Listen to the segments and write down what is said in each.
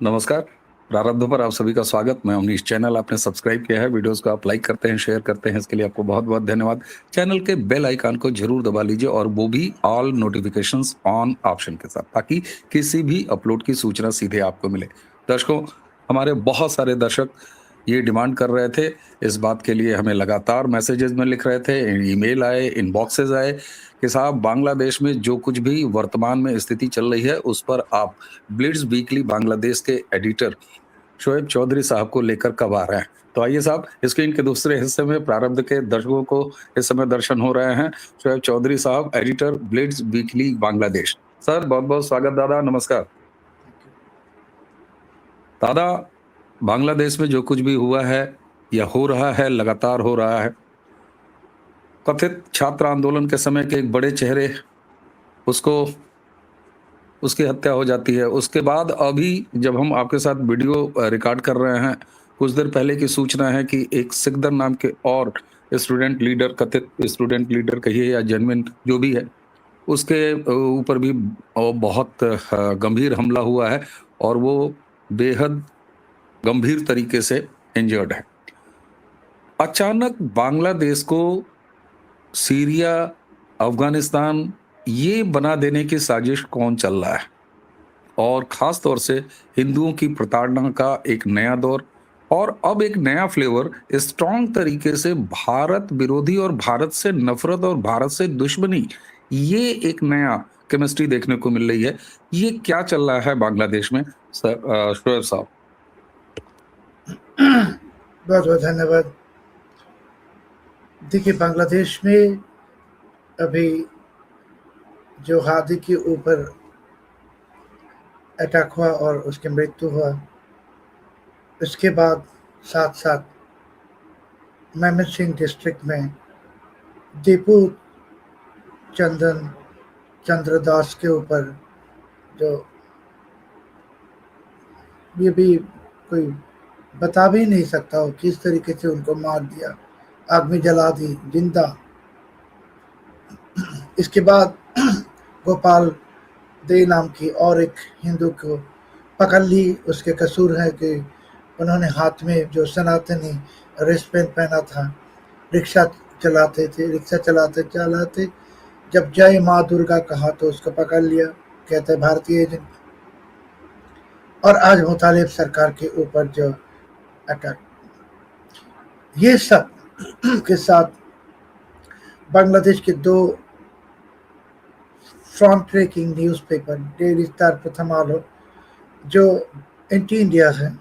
नमस्कार। प्रारब्ध पर आप सभी का स्वागत। मैं अमनीश। चैनल आपने सब्सक्राइब किया है, वीडियोस को आप लाइक करते हैं, शेयर करते हैं, इसके लिए आपको बहुत-बहुत धन्यवाद। चैनल के बेल आइकन को ज़रूर दबा लीजिए और वो भी ऑल नोटिफिकेशंस ऑन ऑप्शन के साथ, ताकि किसी भी अपलोड की सूचना सीधे आपको मिले। दर्शकों, हमारे बहुत सारे दर्शक ये डिमांड कर रहे थे, इस बात के लिए हमें लगातार मैसेजेस में लिख रहे थे, ईमेल आए, इनबॉक्सेस आए कि साहब बांग्लादेश में जो कुछ भी वर्तमान में स्थिति चल रही है, उस पर आप ब्लिट्स वीकली बांग्लादेश के एडिटर शोएब चौधरी साहब को लेकर कब आ रहे हैं। तो आइए साहब, स्क्रीन के दूसरे हिस्से में प्रारब्ध के दर्शकों को इस समय दर्शन हो रहे हैं। शोएब चौधरी साहब, editor Blitz weekly Bangladesh. Sir बहुत बहुत स्वागत। दादा नमस्कार। दादा, बांग्लादेश में जो कुछ भी हुआ है या हो रहा है, लगातार हो रहा है। कथित छात्र आंदोलन के समय के एक बड़े चेहरे, उसको उसकी हत्या हो जाती है। उसके बाद अभी जब हम आपके साथ वीडियो रिकॉर्ड कर रहे हैं, कुछ देर पहले की सूचना है कि एक सिकदर नाम के और स्टूडेंट लीडर, कथित स्टूडेंट लीडर कहिए या जेन्युइन जो भी है, उसके ऊपर भी बहुत गंभीर हमला हुआ है और वो बेहद गंभीर तरीके से इंजर्ड है। अचानक बांग्लादेश को सीरिया, अफगानिस्तान ये बना देने की साजिश कौन चल रहा है? और खास तौर से हिंदुओं की प्रताड़ना का एक नया दौर और अब एक नया फ्लेवर, स्ट्रॉन्ग तरीके से भारत विरोधी और भारत से नफरत और भारत से दुश्मनी, ये एक नया केमिस्ट्री देखने को मिल रही है। ये क्या चल रहा है बांग्लादेश में शोएब साहब? बहुत बहुत धन्यवाद। देखिए, बांग्लादेश में अभी जो हादी के ऊपर अटैक हुआ और उसकी मृत्यु हुआ, उसके बाद साथ साथ मेमनसिंह डिस्ट्रिक्ट में दीपू चंद्रदास के ऊपर, जो ये भी कोई बता भी नहीं सकता हो किस तरीके से उनको मार दिया, आग में जला दी जिंदा। इसके बाद गोपाल दे नाम की और एक हिंदू को पकड़ ली। उसके कसूर है कि उन्होंने हाथ में जो सनातनी रिस्टबैंड पहना था, रिक्शा चलाते चलाते जब जय माँ दुर्गा कहा तो उसको पकड़ लिया, कहते भारतीय एजेंट। और आज मुतालिब सरकार के ऊपर जो अटैक, ये सब के साथ बांग्लादेश के दो front breaking newspaper, Daily Star, Prothom Alo, जो एंटी इंडिया है,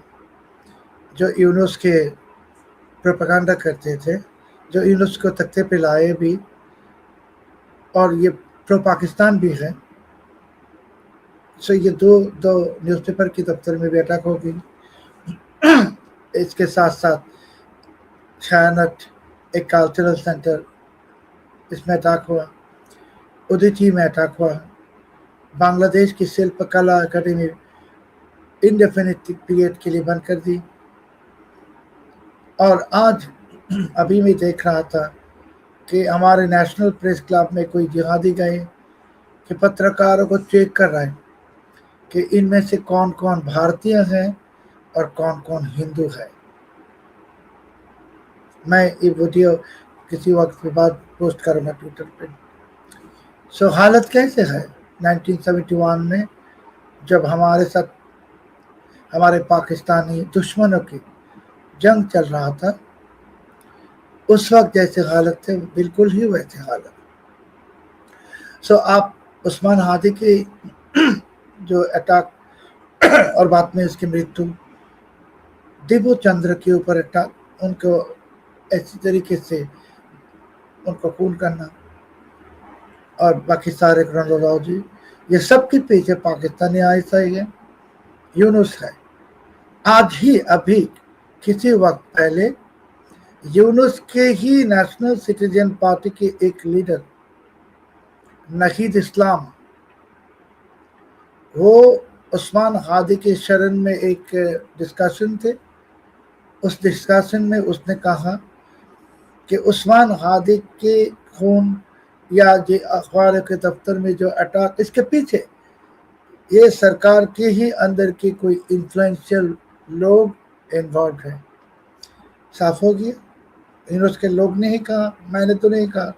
जो यूनुस के प्रोपेगेंडा करते थे, जो यूनुस को तख्ते पे लाए भी, और ये प्रो पाकिस्तान भी है। सो ये दो न्यूज़पेपर की दफ्तर में भी अटैक हो गई। इसके साथ साथ छायानट, एक कल्चरल सेंटर, इसमें अटैक हुआ। उदयची में अटैक हुआ। बांग्लादेश की शिल्पकला अकेडमी इंडेफिनिट पीरियड के लिए बंद कर दी। और आज अभी मैं देख रहा था कि हमारे नेशनल प्रेस क्लब में कोई जिहादी गए कि पत्रकारों को चेक कर रहा है कि इनमें से कौन कौन भारतीय हैं और कौन कौन हिंदू है। मैं ये वीडियो किसी वक्त के बाद पोस्ट करूँगा ट्विटर पे। सो हालत कैसे है 1971 में, जब हमारे साथ हमारे पाकिस्तानी दुश्मनों की जंग चल रहा था, उस वक्त जैसे हालत थे बिल्कुल ही वैसे हालत। सो आप उस्मान हादी की जो अटैक और बाद में उसकी मृत्यु, दीपू चंद्र के ऊपर अटैक, उनको ऐसी तरीके से उनको खून करना और बाकी सारे क्रोनोलॉजी, ये सब के पीछे पाकिस्तानी आईएसआई है, यूनुस है। आज ही अभी किसी वक्त पहले यूनुस के ही नेशनल सिटीजन पार्टी के एक लीडर नहीद इस्लाम, वो उस्मान हादी के शरण में एक डिस्कशन थे। उस डिस्कशन में उसने कहा कि उस्मान हादी के खून या ये अखबार के दफ्तर में जो अटैक, इसके पीछे ये सरकार के ही अंदर के कोई इन्फ्लुएंशियल लोग इन्वॉल्व हैं। साफ हो गया, यूनुस के लोग ने ही कहा, मैंने तो नहीं कहा।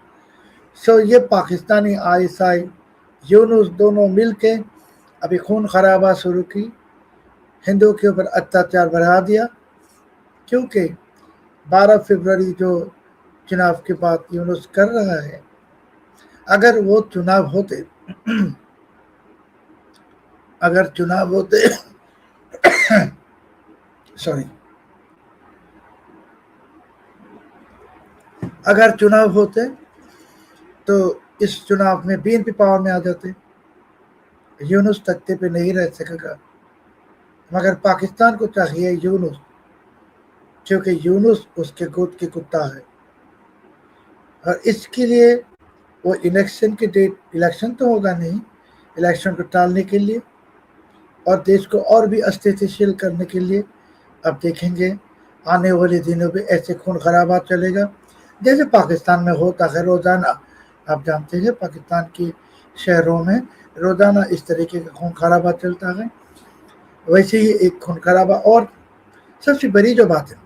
सो ये पाकिस्तानी आईएसआई यूनुस दोनों मिलके अभी खून खराबा शुरू की, हिंदुओं के ऊपर अत्याचार बढ़ा दिया, क्योंकि 12 फरवरी जो चुनाव की बात यूनुस कर रहा है, अगर वो चुनाव होते अगर चुनाव होते सॉरी अगर चुनाव होते तो इस चुनाव में बीएनपी पावर में आ जाते, यूनुस तख्ते पे नहीं रह सकेगा। मगर पाकिस्तान को चाहिए यूनुस, क्योंकि यूनुस उसके गोद के कुत्ता है। और इसके लिए वो इलेक्शन की डेट, इलेक्शन तो होगा नहीं, इलेक्शन को टालने के लिए और देश को और भी अस्थितिशील करने के लिए अब देखेंगे आने वाले दिनों में ऐसे खून खराबा चलेगा जैसे पाकिस्तान में होता है रोज़ाना। आप जानते हैं पाकिस्तान के शहरों में रोज़ाना इस तरीके का खून खराबा चलता है। वैसे ही एक खून खराबा। और सबसे बड़ी जो बात है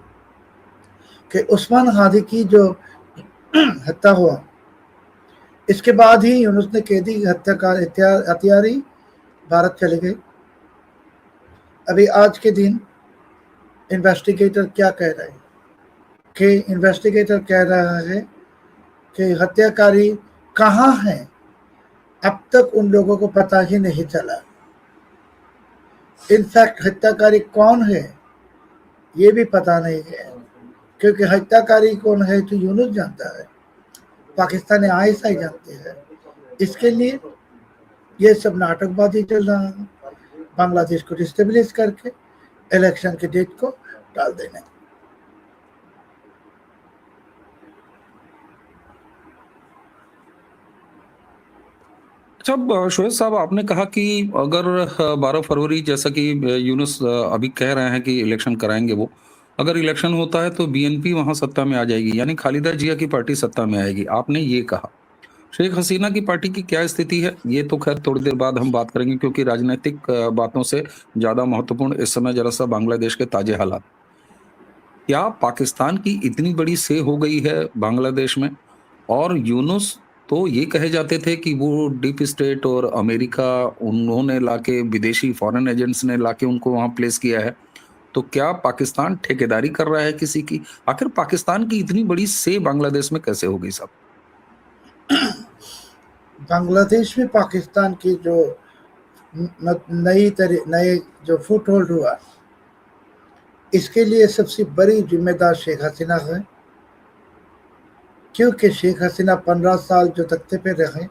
कि उस्मान हादी की जो हत्या हुआ, इसके बाद ही यूनुस ने कैदी हत्या का हथियारी भारत चले गए। अभी आज के दिन इन्वेस्टिगेटर क्या कह रहे हैं कि इन्वेस्टिगेटर कह रहा है कि हत्याकारी कहाँ है, अब तक उन लोगों को पता ही नहीं चला। इनफैक्ट हत्याकारी कौन है ये भी पता नहीं है, क्योंकि हत्याकारी कौन है तो यूनुस जानता है, पाकिस्तानी आईएसआई जानते हैं। इसके लिए ये सब नाटकबाजी चल रहा है, बांग्लादेश को डिस्टेबलाइज करके इलेक्शन की डेट को टाल देने। अच्छा शोएब साहब, आपने कहा कि अगर 12 फरवरी जैसा कि यूनुस अभी कह रहे हैं कि इलेक्शन कराएंगे, वो अगर इलेक्शन होता है तो बीएनपी वहां सत्ता में आ जाएगी, यानी खालिदा जिया की पार्टी सत्ता में आएगी, आपने ये कहा। शेख हसीना की पार्टी की क्या स्थिति है, ये तो खैर थोड़ी देर बाद हम बात करेंगे, क्योंकि राजनीतिक बातों से ज्यादा महत्वपूर्ण इस समय जरा सा बांग्लादेश के ताजे हालात। क्या पाकिस्तान की इतनी बड़ी से हो गई है बांग्लादेश में? और यूनुस तो ये कहे जाते थे कि वो डीप स्टेट और अमेरिका, उन्होंने लाके, विदेशी फॉरेन एजेंट्स ने लाके उनको वहां प्लेस किया है। तो क्या पाकिस्तान ठेकेदारी कर रहा है किसी की? आखिर पाकिस्तान की इतनी बड़ी से बांग्लादेश में कैसे हो गई साहब? बांग्लादेश में पाकिस्तान की जो नए जो फुट होल्ड हुआ, इसके लिए सबसे बड़ी जिम्मेदार शेख हसीना है, क्योंकि शेख हसीना 15 साल जो तख्ते पे रहे,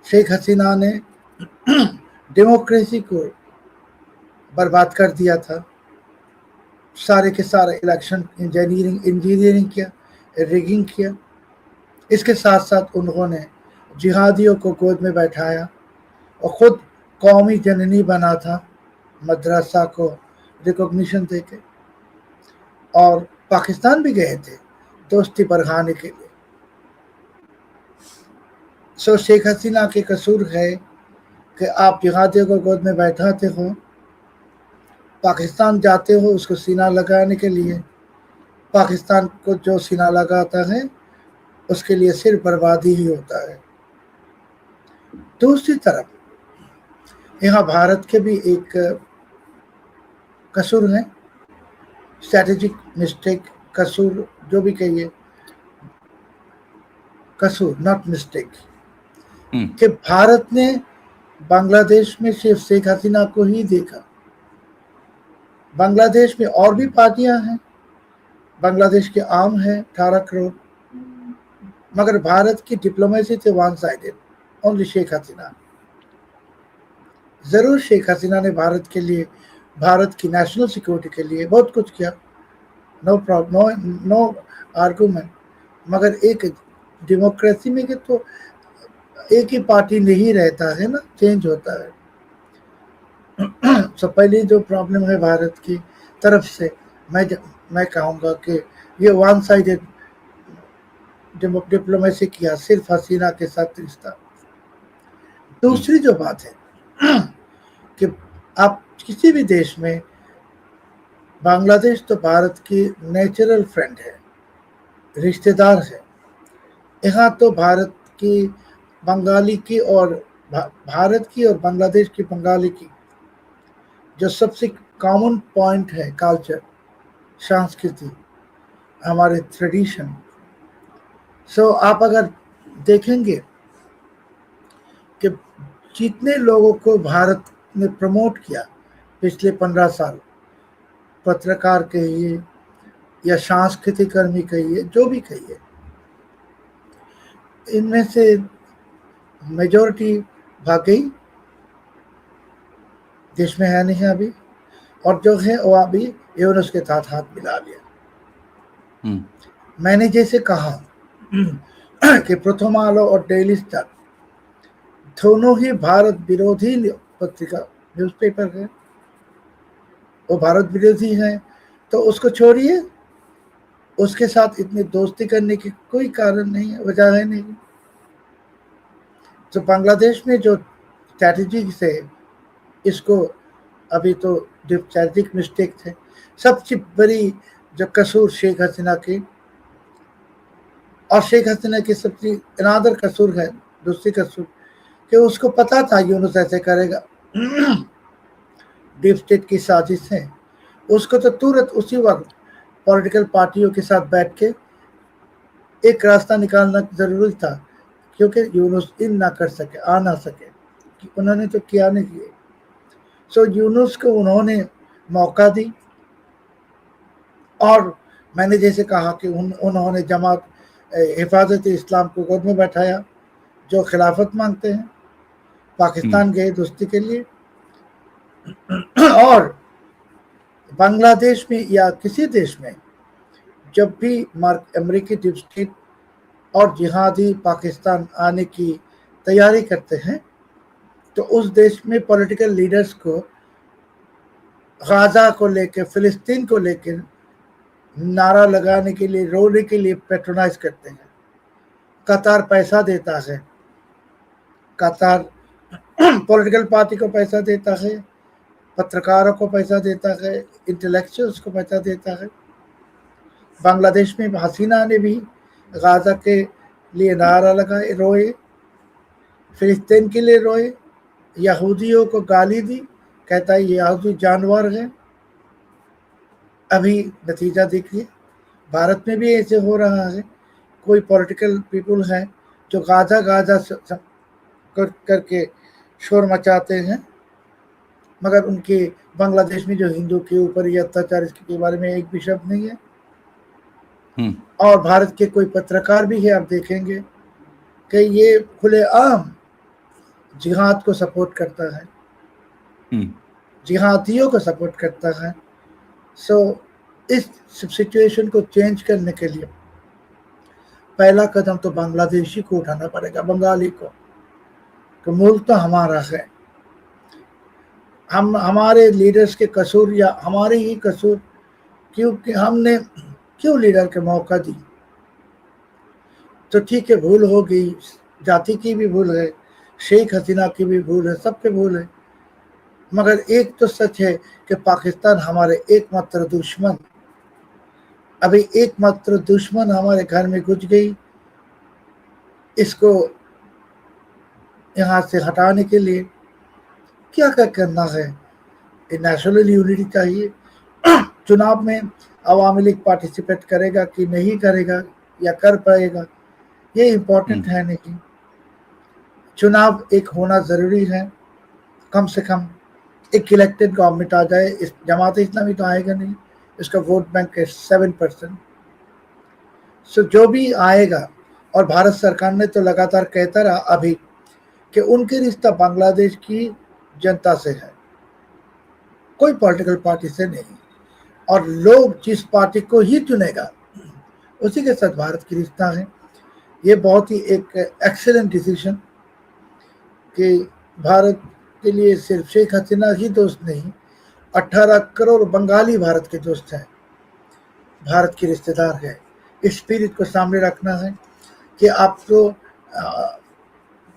शेख हसीना ने डेमोक्रेसी को बर्बाद कर दिया था। सारे के सारे इलेक्शन इंजीनियरिंग किया, रिगिंग किया। इसके साथ साथ उन्होंने जिहादियों को गोद में बैठाया और खुद कौमी जननी बना था, मदरसा को रिकॉग्निशन देके, और पाकिस्तान भी गए थे दोस्ती बढ़ाने के लिए। सो शेख हसीना के कसूर है कि आप जिहादियों को गोद में बैठाते हो, पाकिस्तान जाते हो उसको सीना लगाने के लिए, पाकिस्तान को जो सीना लगाता है उसके लिए सिर्फ बर्बादी ही होता है। दूसरी तरफ यहाँ भारत के भी एक कसूर है, स्ट्रेटेजिक मिस्टेक, कसूर जो भी कहिए, कसूर नॉट मिस्टेक, कि भारत ने बांग्लादेश में सिर्फ शेख हसीना को ही देखा। बांग्लादेश में और भी पार्टियां हैं, बांग्लादेश के आम है 18 करोड़, मगर भारत की डिप्लोमेसी थे one sided, only Sheikh Hasina. जरूर शेख हसीना ने भारत के लिए, भारत की नेशनल सिक्योरिटी के लिए बहुत कुछ किया, नो प्रॉब्लम, नो आर्गुमेंट, मगर एक डेमोक्रेसी में कि तो एक ही पार्टी नहीं रहता है ना, चेंज होता है। तो पहली जो प्रॉब्लम है भारत की तरफ से, मैं कहूँगा कि ये वन साइडेड डिप्लोमेसी किया, सिर्फ हसीना के साथ रिश्ता। दूसरी जो बात है कि आप किसी भी देश में, बांग्लादेश तो भारत की नेचुरल फ्रेंड है, रिश्तेदार है। यहाँ तो भारत की बंगाली की और भारत की और बांग्लादेश की बंगाली की जो सबसे कॉमन पॉइंट है, कल्चर, संस्कृति, हमारे ट्रेडिशन। सो आप अगर देखेंगे कि जितने लोगों को भारत ने प्रमोट किया पिछले 15 साल, पत्रकार कहिए या सांस्कृतिक कर्मी कहिए, जो भी कहिए, इनमें से मेजॉरिटी भाग गई, देश में है नहीं अभी, और जो है वो अभी यूनुस के साथ हाथ मिला लिया। मैंने जैसे कहा कि प्रथमालो और डेली स्टार दोनों ही भारत विरोधी पत्रिका, न्यूज़पेपर है, वो भारत विरोधी है, तो उसको छोड़िए, उसके साथ इतनी दोस्ती करने की कोई कारण नहीं है, वजह है नहीं। तो बांग्लादेश में जो स्ट्रैटेजी से इसको, अभी तो स्ट्रैटेजिक मिस्टेक थे, सबसे बड़ी जो कसूर शेख हसीना की, और शेख हसीना की सबसे अनादर कसूर है, दूसरी कसूर, कि उसको पता था यूनुस ऐसे करेगा, डीप स्टेट की साजिश है। उसको तो तुरंत उसी वक्त पॉलिटिकल पार्टियों के साथ बैठ के एक रास्ता निकालना जरूरी था, क्योंकि यूनुस इन ना कर सके, आ ना सके, कि उन्होंने तो किया नहीं किए। सो यूनुस को उन्होंने मौका दी, और मैंने जैसे कहा कि उन्होंने जमात हिफाजत इस्लाम को गोद में बैठाया, जो खिलाफत मांगते हैं, पाकिस्तान गए दोस्ती के लिए, और बांग्लादेश में या किसी देश में जब भी अमेरिकी डीप स्टेट और जिहादी पाकिस्तान आने की तैयारी करते हैं, तो उस देश में पॉलिटिकल लीडर्स को गाजा को लेकर, फिलिस्तीन को लेकर नारा लगाने के लिए, रोने के लिए पेट्रोनाइज करते हैं। कतार पैसा देता है, कतार पॉलिटिकल पार्टी को पैसा देता है, पत्रकारों को पैसा देता है, इंटेलेक्चुअल्स को पैसा देता है। बांग्लादेश में हसीना ने भी गाजा के लिए नारा लगाए, रोए, फिलिस्तीन के लिए रोए, यहूदियों को गाली दी, कहता है ये यहूदी जानवर है। अभी नतीजा देखिए, भारत में भी ऐसे हो रहा है। कोई पॉलिटिकल पीपल है जो गाजा गाजा करके शोर मचाते हैं, मगर उनके बांग्लादेश में जो हिंदू के ऊपर ये अत्याचार, इसके बारे में एक भी शब्द नहीं है। और भारत के कोई पत्रकार भी है, आप देखेंगे कि ये खुलेआम जिहाद को सपोर्ट करता है, जिहादियों को सपोर्ट करता है। सो इस सिचुएशन को चेंज करने के लिए पहला कदम तो बांग्लादेशी को उठाना पड़ेगा, बंगाली को, कि मुल्क तो हमारा है, हम, हमारे लीडर्स के कसूर या हमारे ही कसूर, क्योंकि हमने क्यों लीडर के मौका दी। तो ठीक है, भूल हो गई, जाति की भी भूल है, शेख हसीना की भी भूल है, सबके भूल है, मगर एक तो सच है कि पाकिस्तान हमारे एकमात्र दुश्मन, अभी एकमात्र दुश्मन हमारे घर में घुस गई। इसको यहाँ से हटाने के लिए क्या क्या करना है, नेशनल यूनिटी चाहिए। चुनाव में अवामी लीग पार्टिसिपेट करेगा कि नहीं करेगा, या कर पाएगा, ये इम्पोर्टेंट है नहीं। चुनाव एक होना ज़रूरी है, कम से कम एक इलेक्टेड गवर्नमेंट आ जाए। इस जमात इस्लामी तो आएगा नहीं, इसका वोट बैंक है 7%। सो जो भी आएगा, और भारत सरकार ने तो लगातार कहता रहा अभी कि उनके रिश्ता बांग्लादेश की जनता से है, कोई पॉलिटिकल पार्टी से नहीं, और लोग जिस पार्टी को ही चुनेगा उसी के साथ भारत की रिश्ता है। ये बहुत ही एक एक्सीलेंट डिसीजन कि भारत के लिए सिर्फ शेख हसीना ही दोस्त नहीं, 18 करोड़ बंगाली भारत के दोस्त हैं, भारत के रिश्तेदार हैं। इस स्पिरिट को सामने रखना है कि आप तो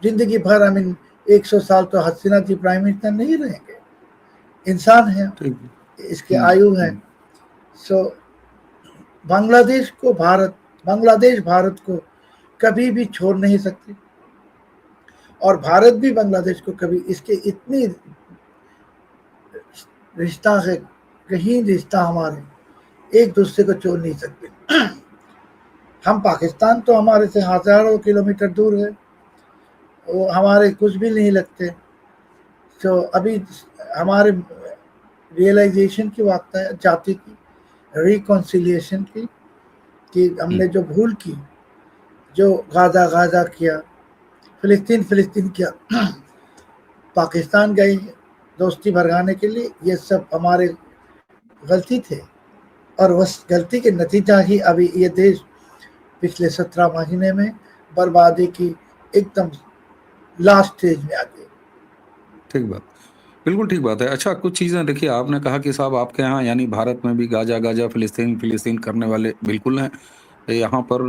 जिंदगी भर, 100 साल तो हसीना जी प्राइम मिनिस्टर नहीं रहेंगे, इंसान है, ठीक। इसकी आयु है। सो बांग्लादेश भारत को कभी भी छोड़ नहीं सकते, और भारत भी बांग्लादेश को कभी, इसके इतनी रिश्ता है, कहीं रिश्ता हमारे एक दूसरे को छोड़ नहीं सकते। हम पाकिस्तान तो हमारे से हजारों किलोमीटर दूर है, वो हमारे कुछ भी नहीं लगते। तो अभी हमारे रियलाइजेशन की वक्त है, जाति की रिकॉन्सिलिएशन की, कि हमने जो भूल की, जो गाजा किया, फिलिस्तीन किया, पाकिस्तान गए दोस्ती भरगाने के लिए, ये सब हमारे गलती थे, और उस गलती के नतीजा ही अभी ये देश पिछले 17 महीने में बर्बादी की एकदम लास्ट स्टेज में आ गए। ठीक बात, बिल्कुल ठीक बात है। अच्छा, कुछ चीज़ें देखिए, आपने कहा कि साहब आपके यहाँ यानी भारत में भी गाजा, फिलिस्तीन करने वाले बिल्कुल हैं। यहाँ पर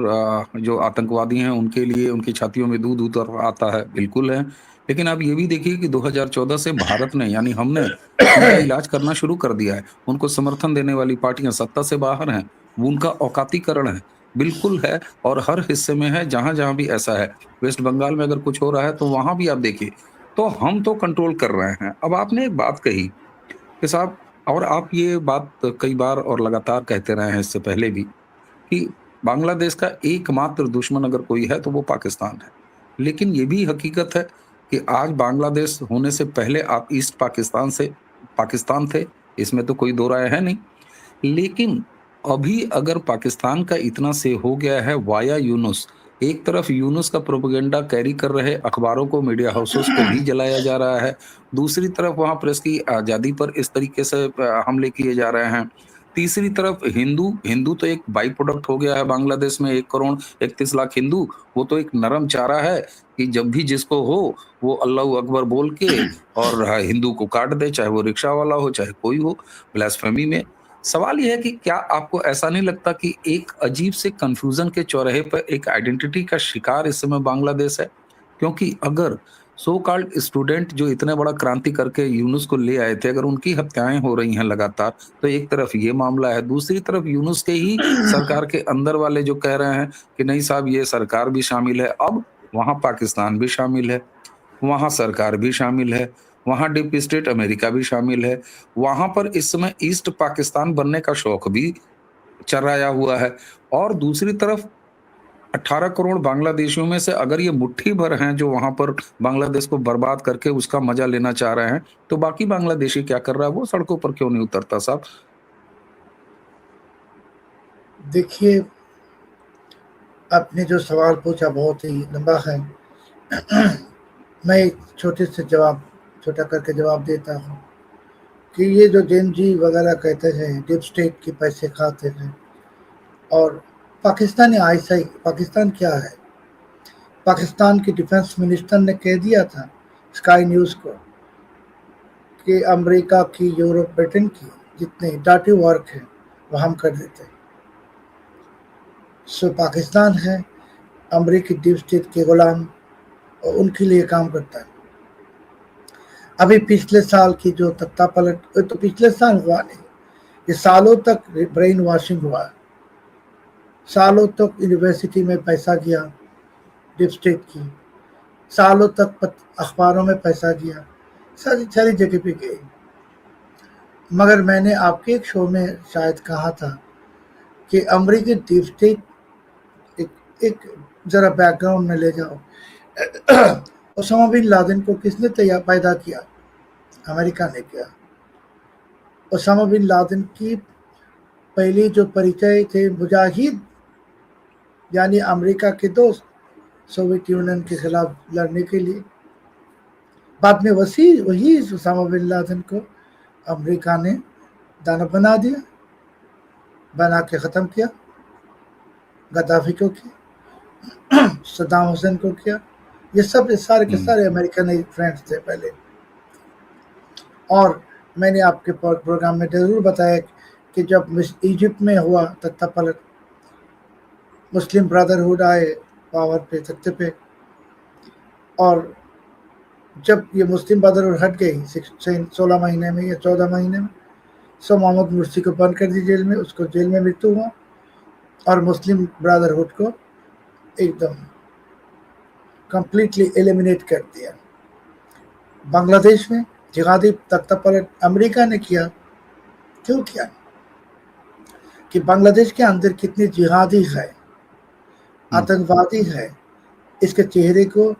जो आतंकवादी हैं उनके लिए उनकी छातियों में दूध उतर आता है, बिल्कुल है। लेकिन आप ये भी देखिए कि 2014 से भारत ने यानी हमने उनका इलाज करना शुरू कर दिया है। उनको समर्थन देने वाली पार्टियाँ सत्ता से बाहर हैं, वो उनका औकातीकरण है, बिल्कुल है, और हर हिस्से में है जहाँ-जहाँ भी ऐसा है। वेस्ट बंगाल में अगर कुछ हो रहा है तो वहाँ भी आप देखिए, तो हम तो कंट्रोल कर रहे हैं। अब आपने एक बात कही कि साहब, और आप ये बात कई बार और लगातार कहते रहे हैं इससे पहले भी, कि बांग्लादेश का एकमात्र दुश्मन अगर कोई है तो वो पाकिस्तान है। लेकिन ये भी हकीकत है कि आज बांग्लादेश होने से पहले आप ईस्ट पाकिस्तान थे, इसमें तो कोई दो राय है नहीं। लेकिन अभी अगर पाकिस्तान का इतना से हो गया है वाया यूनुस, एक तरफ यूनुस का प्रोपेगेंडा कैरी कर रहे अखबारों को, मीडिया हाउसेस को भी जलाया जा रहा है, दूसरी तरफ वहां प्रेस की आजादी पर इस तरीके से हमले किए जा रहे हैं, तीसरी तरफ हिंदू हिंदू तो एक बाई प्रोडक्ट हो गया है बांग्लादेश में, 1 करोड़ 31 लाख हिंदू, वो तो एक नरम चारा है कि जब भी जिसको हो वो अल्लाह अकबर बोल के और हिंदू को काट दे, चाहे वो रिक्शा वाला हो चाहे कोई हो, ब्लास्फेमी में। सवाल ये है कि क्या आपको ऐसा नहीं लगता कि एक अजीब से कन्फ्यूजन के चौराहे पर एक आइडेंटिटी का शिकार इस समय बांग्लादेश है? क्योंकि अगर सो कॉल्ड स्टूडेंट जो इतने बड़ा क्रांति करके यूनुस को ले आए थे, अगर उनकी हत्याएं हो रही हैं लगातार, तो एक तरफ ये मामला है, दूसरी तरफ यूनुस के ही सरकार के अंदर वाले जो कह रहे हैं कि नहीं साहब ये सरकार भी शामिल है। अब वहां पाकिस्तान भी शामिल है, वहाँ सरकार भी शामिल है, वहाँ डीप स्टेट अमेरिका भी शामिल है, वहाँ पर इस समय ईस्ट पाकिस्तान बनने का शौक भी चर्राया हुआ है, और दूसरी तरफ 18 करोड़ बांग्लादेशियों में से अगर ये मुट्ठी भर हैं जो वहाँ पर बांग्लादेश को बर्बाद करके उसका मजा लेना चाह रहे हैं, तो बाकी बांग्लादेशी क्या कर रहा है? वो सड़कों पर क्यों नहीं उतरता साहब? देखिए, आपने जो सवाल पूछा बहुत ही लंबा है। मैं एक छोटा करके जवाब देता हूँ कि ये जो जेन जी वगैरह कहते हैं डीप स्टेट के पैसे खाते हैं, और पाकिस्तान आईएसआई, पाकिस्तान क्या है? पाकिस्तान के डिफेंस मिनिस्टर ने कह दिया था स्काई न्यूज़ को कि अमेरिका की, यूरोप, ब्रिटेन की जितने डाटी वर्क है वो हम कर देते हैं। सो पाकिस्तान है अमेरिकी डीप स्टेट के गुलाम, और उनके लिए काम करता है। अभी पिछले साल की जो तख्ता पलट, तो पिछले साल हुआ नहीं, ये सालों तक ब्रेन वॉशिंग हुआ, सालों तक यूनिवर्सिटी में पैसा गया डीप स्टेट की, सालों तक अखबारों में पैसा गया, सारी जगह पे गई। मगर मैंने आपके एक शो में शायद कहा था कि अमेरिकी डीप स्टेट, एक जरा बैकग्राउंड में ले जाओ। ओसामा बिन लादेन को किसने पैदा किया? अमेरिका ने किया। ओसामा बिन लादेन की पहली जो परिचय थे मुजाहिद, यानी अमेरिका के दोस्त, सोवियत यूनियन के खिलाफ लड़ने के लिए। बाद में वही ओसामा बिन लादेन को अमेरिका ने दानव बना दिया, बना के ख़त्म किया। गद्दाफी को किया, सद्दाम हुसैन को किया। ये सब सारे के सारे अमेरिकन फ्रेंड्स थे पहले। और मैंने आपके प्रोग्राम में जरूर बताया कि जब इजिप्ट में हुआ तख्ता पलट, मुस्लिम ब्रदरहुड आए पावर पे, तख्ते पे, और जब ये मुस्लिम ब्रदरहुड हट गई 16 महीने में या 14 महीने में, सो मोहम्मद मुर्सी को बंद कर दी जेल में, उसको जेल में मृत्यु हुआ और मुस्लिम ब्रदरहुड को एकदम कंप्लीटली एलिमिनेट कर दिया। बांग्लादेश में जिहादी तख्तापलट अमेरिका ने किया। क्यों किया? कि बांग्लादेश के अंदर कितने जिहादी है, आतंकवादी है, इसके चेहरे को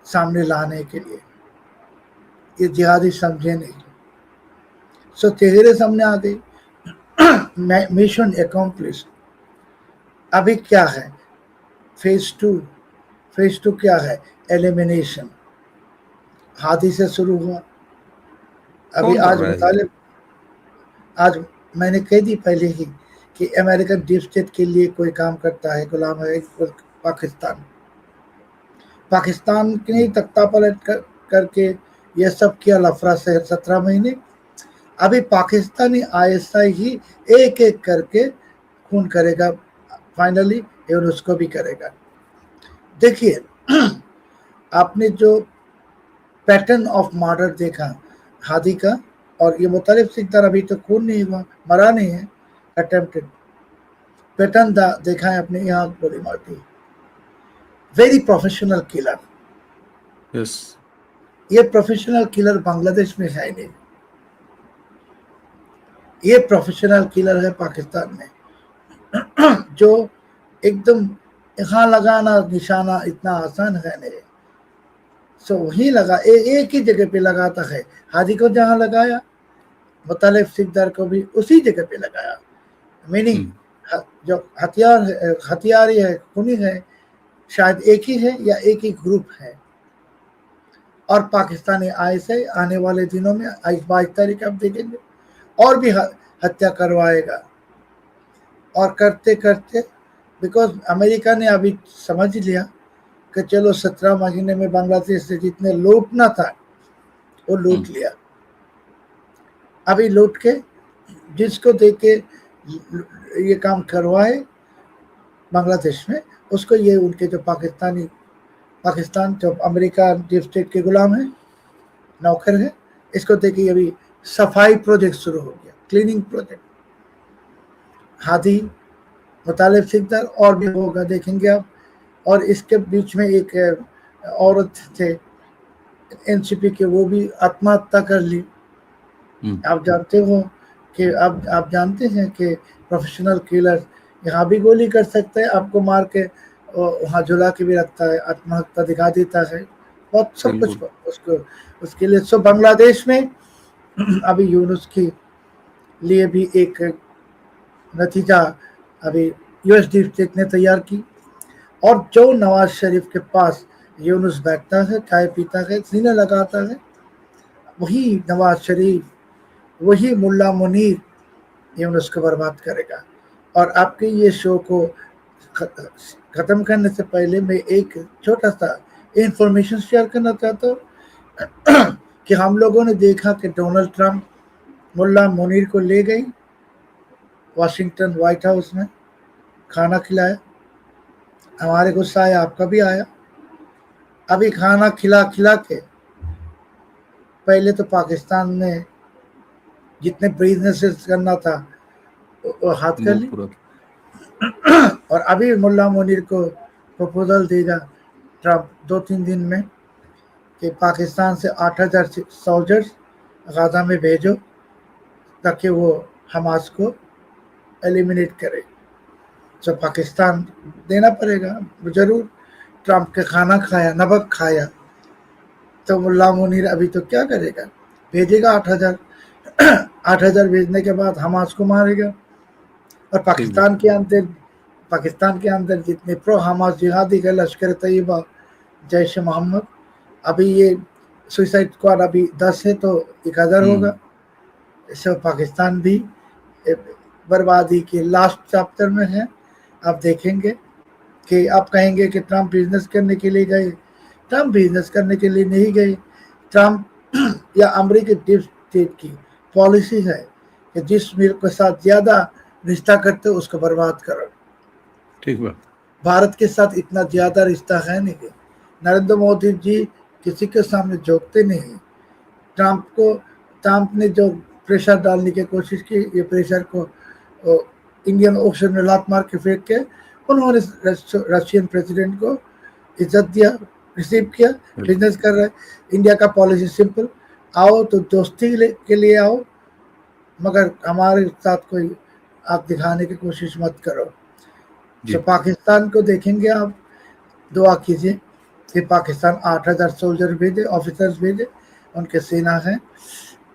सामने लाने के लिए ये जिहादी समझे नहीं, सो चेहरे सामने आ गए। Mission accomplish. अभी क्या है? फेज टू क्या है? एलिमिनेशन। हादी से शुरू हुआ। अभी कौन कर रहा है? आज मैंने कह दी पहले ही कि अमेरिकन डीप स्टेट के लिए कोई काम करता है, गुलाम है पाकिस्तान के नहीं तख्ता पलट करके ये सब किया लफड़ा से 17 महीने। अभी पाकिस्तानी ISI ही एक एक करके खून करेगा, फाइनली एवं उसको भी करेगा। देखिए आपने जो पैटर्न ऑफ मर्डर देखा हादी का, और ये मुतालिब सिकदार अभी तो खून नहीं हुआ, मरा नहीं है, अटेम्प्टेड पैटर्न देखा है आपने, यहाँ गोली मार दी। Very professional killer. यस, ये प्रोफेशनल किलर बांग्लादेश में है नहीं, ये प्रोफेशनल किलर है पाकिस्तान में। जो एकदम यहाँ लगाना निशाना इतना आसान है नहीं, सो वही लगा, एक ही जगह पे लगाता है। हादी को जहाँ लगाया, मुतालिब सिकदार को भी उसी जगह पे लगाया। मीनिंग जो हथियारी है, खूनी है, शायद एक ही है या एक ही ग्रुप है। और पाकिस्तानी ISI आने वाले दिनों में 22 तारीख आप देखेंगे और भी हत्या करवाएगा। और करते करते, बिकॉज अमेरिका ने अभी समझ लिया कि चलो 17 महीने में बांग्लादेश से जितने लूटना था वो लूट लिया। अभी लूट के जिसको देख के ये काम करवाए बांग्लादेश में, उसको ये उनके जो पाकिस्तान जो अमेरिका डीप स्टेट के गुलाम है, नौकर है, इसको देखिए अभी सफाई प्रोजेक्ट शुरू हो गया, क्लीनिंग प्रोजेक्ट। हादी, मुतालिब सिकदार और भी होगा, देखेंगे आप। और इसके बीच में एक औरत थे NCP के, वो भी आत्महत्या कर ली। आप जानते हो कि आप जानते हैं कि प्रोफेशनल किलर यहाँ भी गोली कर सकता है, आपको मार के वहाँ झुला के भी रखता है, आत्महत्या दिखा देता है, बहुत सब कुछ उसके लिए। सो बांग्लादेश में अभी यूनुस के लिए भी एक नतीजा अभी US डीप स्टेट ने तैयार की। और जो नवाज शरीफ के पास यूनुस बैठता है, चाय पीता है, सीने लगाता है, वही नवाज शरीफ, वही मुल्ला मुनीर यूनुस को बर्बाद करेगा। और आपके ये शो को ख़त्म करने से पहले मैं एक छोटा सा इंफॉर्मेशन शेयर करना चाहता हूँ कि हम लोगों ने देखा कि डोनाल्ड ट्रंप मुल्ला मुनीर को ले गई वाशिंगटन व्हाइट हाउस में, खाना खिलाया, हमारे गुस्सा आया, आपका भी आया। अभी खाना खिला के पहले तो पाकिस्तान में जितने बिजनेस करना था वो हाथ कर ली, और अभी मुल्ला मुनीर को प्रपोजल देगा ट्रंप 2-3 दिन में कि पाकिस्तान से 8000 सोल्जर्स गाजा में भेजो ताकि वो हमास को एलिमिनेट करे। तो पाकिस्तान देना पड़ेगा जरूर। ट्रंप के खाना खाया, नमक खाया, तो मुल्ला मुनीर अभी तो क्या करेगा, भेजेगा 8000 भेजने के बाद हमास को मारेगा। और पाकिस्तान के अंदर जितने प्रो हमास जिहादी के लश्कर तैयबा, जैश मोहम्मद, अभी ये सुसाइड स्क्वाड अभी 10 है तो 1000 होगा। इससे पाकिस्तान भी बर्बादी के लास्ट चैप्टर में है। आप देखेंगे कि आप कहेंगे कि ट्रंप बिजनेस करने के लिए गए, ट्रंप बिजनेस करने के लिए नहीं गए। ट्रंप या अमेरिकी डीप स्टेट की पॉलिसी है कि जिस मुल्क के साथ ज़्यादा रिश्ता करते हो उसको बर्बाद करो। ठीक बात। भारत के साथ इतना ज़्यादा रिश्ता है नहीं। नरेंद्र मोदी जी किसी के सामने झोंकते नहीं। ट्रंप ने जो प्रेशर डालने की कोशिश की, ये प्रेशर को इंडियन ओशन में लात मार के फेंक के उन्होंने रशियन प्रेसिडेंट को इज्जत दिया, रिसीव किया, बिजनेस कर रहे। इंडिया का पॉलिसी सिंपल, आओ तो दोस्ती के लिए आओ, मगर हमारे साथ कोई आप दिखाने की कोशिश मत करो। तो पाकिस्तान को देखेंगे आप, दुआ कीजिए कि पाकिस्तान 8,000 सोल्जर भेजे, ऑफिसर्स भेजे, उनके सेना है,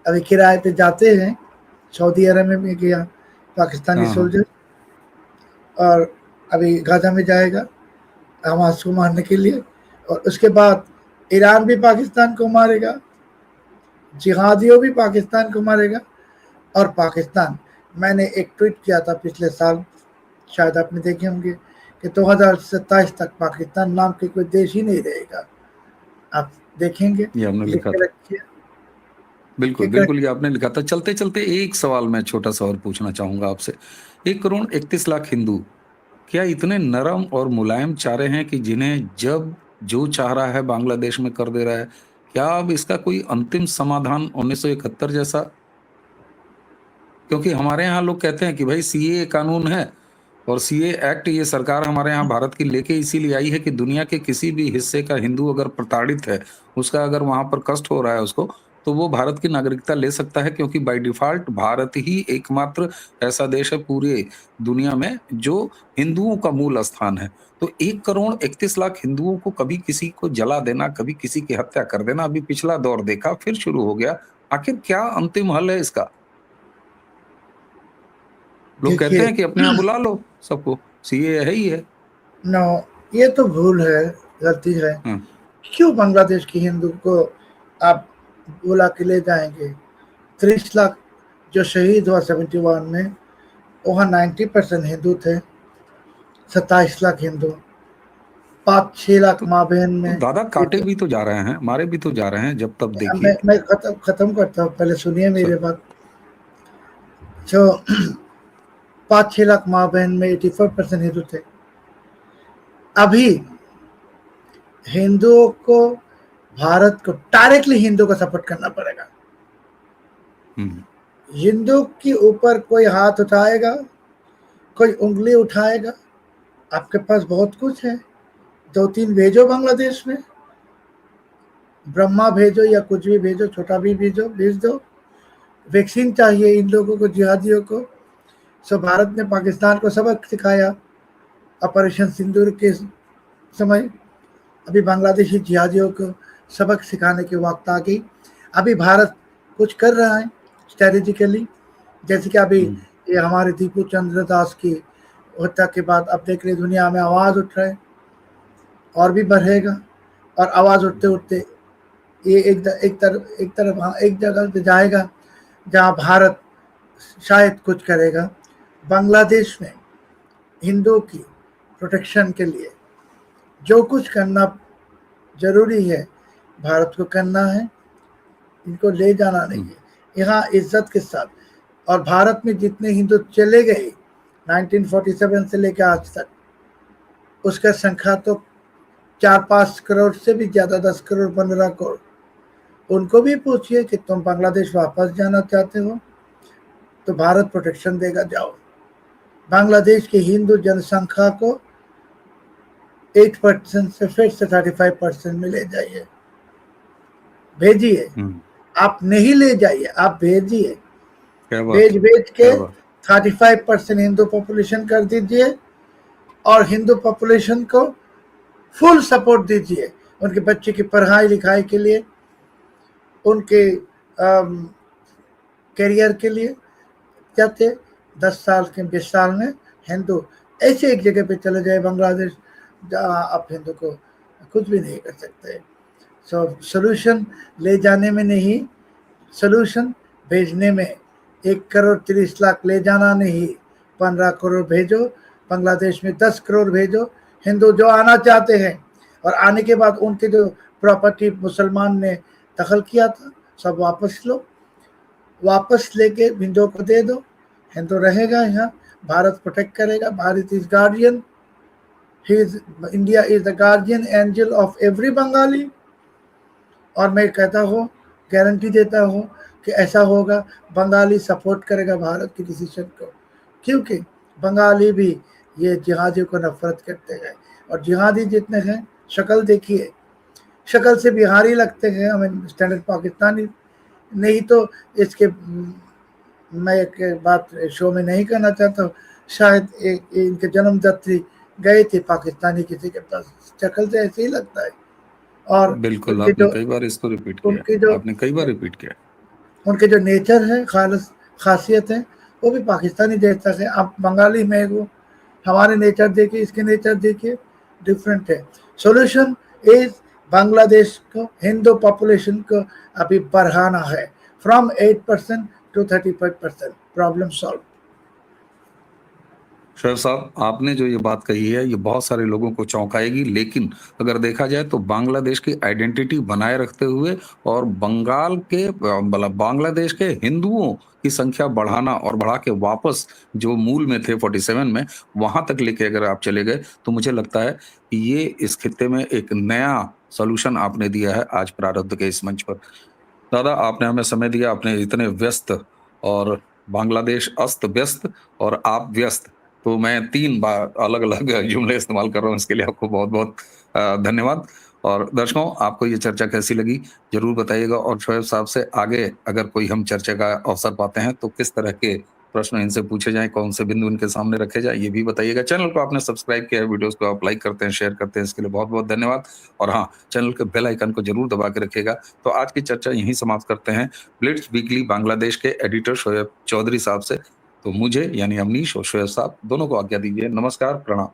अभी किराए पे जाते हैं। सऊदी अरब में गया पाकिस्तानी सोल्जर, और अभी गाजा में जाएगा हमास को मारने के लिए, और उसके बाद ईरान भी पाकिस्तान को मारेगा, जिहादियों भी पाकिस्तान को मारेगा। और पाकिस्तान, मैंने एक ट्वीट किया था पिछले साल, शायद आपने देखे होंगे, कि 2027 तक पाकिस्तान नाम के कोई देश ही नहीं रहेगा। आप देखेंगे, ये हमने लिखा था। बिल्कुल बिल्कुल, ये आपने लिखा था। चलते चलते एक सवाल मैं छोटा सा और पूछना चाहूंगा आपसे। 1,31,00,000 हिंदू क्या इतने नरम और मुलायम चारे हैं कि जिन्हें जब जो चाह रहा है बांग्लादेश में कर दे रहा है? क्या अब इसका कोई अंतिम समाधान 1971 जैसा? क्योंकि हमारे यहाँ लोग कहते हैं कि भाई सीए कानून है, और सीए एक्ट ये सरकार हमारे यहाँ भारत की लेके इसीलिए आई है कि दुनिया के किसी भी हिस्से का हिंदू अगर प्रताड़ित है, उसका अगर वहां पर कष्ट हो रहा है उसको, तो वो भारत की नागरिकता ले सकता है, क्योंकि बाय डिफॉल्ट भारत ही एकमात्र ऐसा देश है पूरे दुनिया में जो हिंदुओं का मूल स्थान है। तो 1,31,00,000 हिंदुओं को कभी किसी को जला देना, कभी किसी की हत्या कर देना, अभी पिछला दौर देखा, फिर शुरू हो गया। आखिर क्या अंतिम हल है इसका? लोग कहते हैं कि अपने यहाँ बुला लो सबको, सीए है ही है। नो, ये तो भूल है, गलती है। क्यों बांग्लादेश के हिंदू को आप बुला के ले जाएंगे? 30 लाख जो शहीद हुआ 71 में, वहाँ 90% हिंदू थे। 27 लाख हिंदू, 5-6 लाख माँ बहन में। दादा काटे भी तो जा रहे हैं, मारे भी तो जा रहे हैं, जब तब देखिए। मैं खत्म करता हूँ, पहले सुनिए मेरे बात। जो 5-6 लाख माँ बहन में 84% हिंदू थे। अभी हिंदुओं को, भारत को डायरेक्टली हिंदू को सपोर्ट करना पड़ेगा। हिंदू के ऊपर कोई हाथ उठाएगा, कोई उंगली उठाएगा, आपके पास बहुत कुछ है, 2-3 भेजो बांग्लादेश में, ब्रह्मा भेजो या कुछ भी भेजो, छोटा भी भेजो, भेज दो। वैक्सीन चाहिए इन लोगों को, जिहादियों को। सो भारत ने पाकिस्तान को सबक सिखाया ऑपरेशन सिंदूर के समय, अभी बांग्लादेशी जिहादियों को सबक सिखाने की वक्त आ गई। अभी भारत कुछ कर रहा है स्ट्रेटेजिकली, जैसे कि अभी ये हमारे दीपू चंद्र दास की हत्या के बाद अब देख रहे दुनिया में आवाज़ उठ रहा है, और भी बढ़ेगा। और आवाज़ उठते उठते ये एक जगह पे जाएगा जहाँ भारत शायद कुछ करेगा। बांग्लादेश में हिंदुओं की प्रोटेक्शन के लिए जो कुछ करना जरूरी है भारत को करना है, इनको ले जाना नहीं है यहाँ इज्जत के साथ। और भारत में जितने हिंदू चले गए 1947 से लेकर आज तक, उसका संख्या तो 4-5 करोड़ से भी ज़्यादा, 10 करोड़ 15 करोड़। उनको भी पूछिए कि तुम बांग्लादेश वापस जाना चाहते हो तो भारत प्रोटेक्शन देगा, जाओ। बांग्लादेश की हिंदू जनसंख्या को 8% से फिर से 35% में ले जाइए, भेजिए। आप नहीं ले जाइए, आप भेजिए, भेज के 35% हिंदू पॉपुलेशन कर दीजिए, और हिंदू पॉपुलेशन को फुल सपोर्ट दीजिए उनके बच्चे की पढ़ाई लिखाई के लिए, उनके करियर के लिए। जाते 10 साल के 20 साल में हिंदू ऐसे एक जगह पे चले जाए बांग्लादेश जहाँ आप हिंदू को कुछ भी नहीं कर सकते। सो सोल्यूशन ले जाने में नहीं, सोल्यूशन भेजने में। 1,30,00,000 ले जाना नहीं, 15 करोड़ भेजो बांग्लादेश में, 10 करोड़ भेजो हिंदू जो आना चाहते हैं। और आने के बाद उनके जो प्रॉपर्टी मुसलमान ने दखल किया था सब वापस लो, वापस लेके हिंदुओं को दे दो, हिंदू रहेगा यहाँ, भारत प्रोटेक्ट करेगा। Bharat is guardian, India is the guardian angel of every Bengali. और मैं कहता हूँ, गारंटी देता हूँ कि ऐसा होगा। बंगाली सपोर्ट करेगा भारत के डिसीजन को, क्योंकि बंगाली भी ये जिहादियों को नफरत करते हैं, और जिहादी जितने हैं, शक्ल देखिए, शक्ल से बिहारी लगते हैं हमें, स्टैंडर्ड पाकिस्तानी नहीं। तो इसके मैं एक बात शो में नहीं कहना चाहता हूँ, शायद इनके जन्मदात्री गए थे पाकिस्तानी किसी के पास, शक्ल से ऐसे ही लगता है। और बिल्कुल, उनके आपने जो कई बार इसको रिपीट किया, उनके जो आपने कई बार रिपीट किया। उनके जो नेचर है, खासियत है, वो भी पाकिस्तानी जैसा है। आप बंगाली में वो हमारे नेचर देखिए, इसके नेचर देखिए, डिफरेंट है। सॉल्यूशन इज बांग्लादेश को, हिंदू पॉपुलेशन को अभी बढ़ाना है, from 8% to 35%, problem solve. Shoaib साहब, आपने जो ये बात कही है, ये बहुत सारे लोगों को चौंकाएगी, लेकिन अगर देखा जाए तो बांग्लादेश की आइडेंटिटी बनाए रखते हुए और बंगाल के मतलब बांग्लादेश के हिंदुओं की संख्या बढ़ाना और बढ़ा के वापस जो मूल में थे 47 में, वहां तक लेके अगर आप चले गए, तो मुझे लगता है कि ये इस खित्ते में एक नया सॉल्यूशन आपने दिया है आज प्रारब्ध के इस मंच पर। दादा, आपने हमें समय दिया, आपने इतने व्यस्त और बांग्लादेश अस्त व्यस्त और आप व्यस्त, तो मैं 3 बार अलग-अलग जुमले इस्तेमाल कर रहा हूँ, इसके लिए आपको बहुत-बहुत धन्यवाद। और दर्शकों, आपको ये चर्चा कैसी लगी, ज़रूर बताइएगा, और शोएब साहब से आगे अगर कोई हम चर्चा का अवसर पाते हैं, तो किस तरह के प्रश्न इनसे पूछे जाएँ, कौन से बिंदु इनके सामने रखे जाएँ, ये भी बताइएगा। चैनल को आपने सब्सक्राइब किया है, वीडियोज़ को आप लाइक करते हैं, शेयर करते हैं, इसके लिए बहुत-बहुत धन्यवाद। और हाँ, चैनल के बेल आइकन को ज़रूर दबा के रखिएगा। तो आज की चर्चा यहीं समाप्त करते हैं, ब्लिट्ज वीकली बांग्लादेश के एडिटर शोएब चौधरी साहब से। तो मुझे यानी अवनीश और शोएब साहब दोनों को आज्ञा दीजिए। नमस्कार, प्रणाम।